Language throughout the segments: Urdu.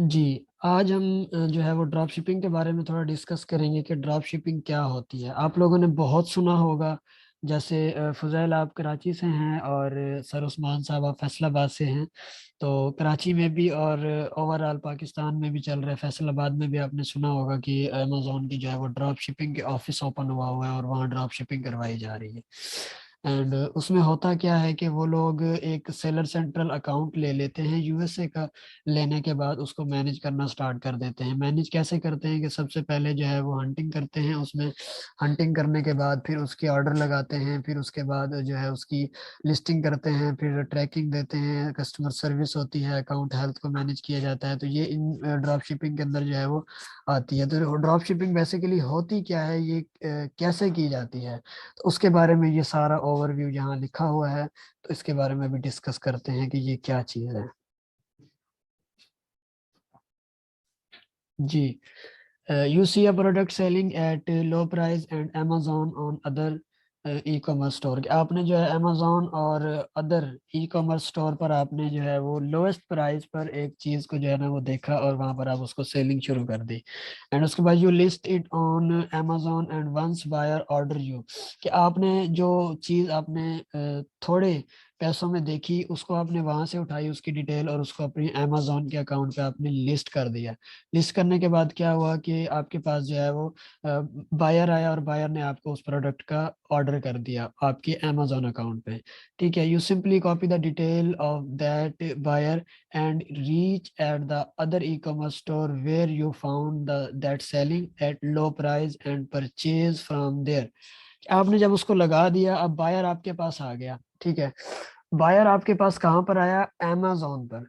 جی، آج ہم جو ہے وہ ڈراپ شپنگ کے بارے میں تھوڑا ڈسکس کریں گے کہ ڈراپ شپنگ کیا ہوتی ہے۔ آپ لوگوں نے بہت سنا ہوگا، جیسے فضیل آپ کراچی سے ہیں اور سر عثمان صاحب آپ فیصل آباد سے ہیں، تو کراچی میں بھی اور اوور آل پاکستان میں بھی چل رہا ہے۔ فیصل آباد میں بھی آپ نے سنا ہوگا کہ امیزون کی جو ہے وہ ڈراپ شپنگ کے آفس اوپن ہوا ہوا ہے اور وہاں ڈراپ شپنگ کروائی جا رہی ہے۔ اینڈ اس میں ہوتا کیا ہے کہ وہ لوگ ایک سیلر سینٹرل اکاؤنٹ لے لیتے ہیں یو ایس اے کا، لینے کے بعد اس کو مینیج کرنا سٹارٹ کر دیتے ہیں۔ مینیج کیسے کرتے ہیں کہ سب سے پہلے جو ہے وہ ہنٹنگ کرتے ہیں، اس میں ہنٹنگ کرنے کے بعد پھر اس کی آرڈر لگاتے ہیں، پھر اس کے بعد جو ہے اس کی لسٹنگ کرتے ہیں، پھر ٹریکنگ دیتے ہیں، کسٹمر سروس ہوتی ہے، اکاؤنٹ ہیلتھ کو مینیج کیا جاتا ہے۔ تو یہ ان ڈراپ شپنگ کے اندر جو ہے وہ آتی ہے۔ تو ڈراپ شپنگ بیسیکلی ہوتی کیا ہے، یہ کیسے کی جاتی ہے، تو اس کے بارے میں یہ سارا اوور ویو یہاں لکھا ہوا ہے، تو اس کے بارے میں بھی ڈسکس کرتے ہیں کہ یہ کیا چیز ہے۔ جی، you see a product selling at low price and Amazon on other e-commerce store۔ آپ نے جو ہے Amazon اور ادر e-commerce store پر آپ نے جو ہے وہ lowest price پر ایک چیز کو جو ہے نا وہ دیکھا اور وہاں پر آپ اس کو سیلنگ شروع کر دی، اینڈ اس کے بعد you list it on Amazon and once buyer order you، کہ آپ نے جو چیز آپ نے تھوڑے پیسوں میں دیکھی اس کو آپ نے وہاں سے اٹھائی، اس کی ڈیٹیل، اور اس کو اپنی Amazon کے اکاؤنٹ پہ آپ نے لسٹ کر دیا۔ لسٹ کرنے کے بعد کیا ہوا کہ آپ کے پاس جو ہے وہ بائر آیا اور بائر نے آپ کو اس پروڈکٹ کا آرڈر کر دیا آپ کے Amazon اکاؤنٹ پہ، ٹھیک ہے۔ You simply copy the detail of that buyer and reach at the other e commerce store where you found that selling at low price and purchase from there. آپ نے جب اس کو لگا دیا، اب بائر آپ کے پاس آ گیا، ٹھیک ہے۔ بائر آپ کے پاس کہاں پر آیا؟ Amazon پر۔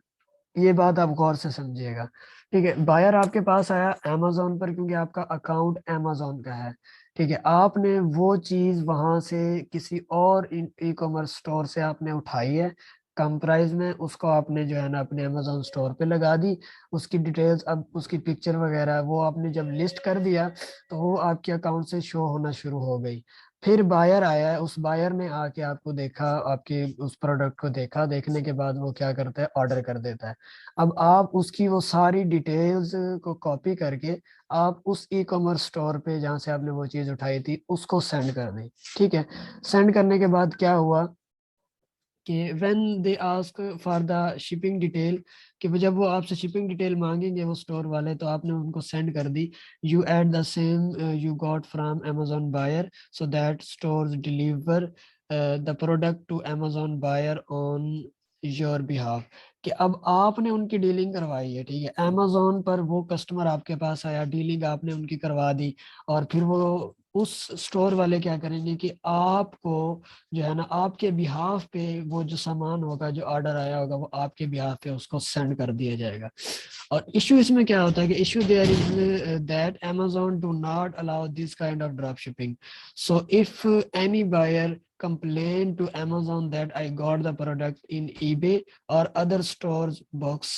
یہ بات آپ غور سے سمجھیے گا، ٹھیک ہے۔ بائر آپ کے پاس آیا Amazon پر کیونکہ آپ کا اکاؤنٹ Amazon کا ہے، ٹھیک ہے۔ آپ نے وہ چیز وہاں سے کسی اور ای کامرس اسٹور سے آپ نے اٹھائی ہے کم پرائز میں، اس کو آپ نے جو ہے نا اپنے Amazon اسٹور پہ لگا دی۔ اس کی ڈیٹیلز، اب اس کی پکچر وغیرہ وہ آپ نے جب لسٹ کر دیا تو وہ آپ کے اکاؤنٹ سے شو ہونا شروع ہو گئی۔ پھر بائر آیا ہے، اس بائر نے آ کے آپ کو دیکھا، آپ کے اس پروڈکٹ کو دیکھا، دیکھنے کے بعد وہ کیا کرتا ہے؟ آرڈر کر دیتا ہے۔ اب آپ اس کی وہ ساری ڈیٹیلز کو کاپی کر کے آپ اس ای کامرس اسٹور پہ جہاں سے آپ نے وہ چیز اٹھائی تھی اس کو سینڈ کر دیں، ٹھیک ہے۔ سینڈ کرنے کے بعد کیا ہوا کہ when they ask for the shipping detail, کہ جب وہ آپ سے شپنگ ڈیٹیل مانگیں گے وہ اسٹور والے، تو آپ نے ان کو سینڈ کر دی۔ You add the same you got from Amazon buyer so that stores deliver the product to Amazon buyer on your behalf, کہ اب آپ نے ان کی ڈیلنگ کروائی ہے، ٹھیک ہے۔ Amazon پر وہ کسٹمر آپ کے پاس آیا، ڈیلنگ آپ نے ان کی کروا دی، اور پھر وہ اس اسٹور والے کیا کریں گے کہ آپ کو جو ہے نا آپ کے بہاف پہ وہ جو سامان ہوگا، جو آرڈر آیا ہوگا، وہ آپ کے بہاف پہ اس کو سینڈ کر دیا جائے گا۔ اور ایشو اس میں کیا ہوتا ہے کہ issue there is that Amazon do not allow this kind of drop shipping, so if any buyer complain to Amazon that I got the product in eBay or other stores box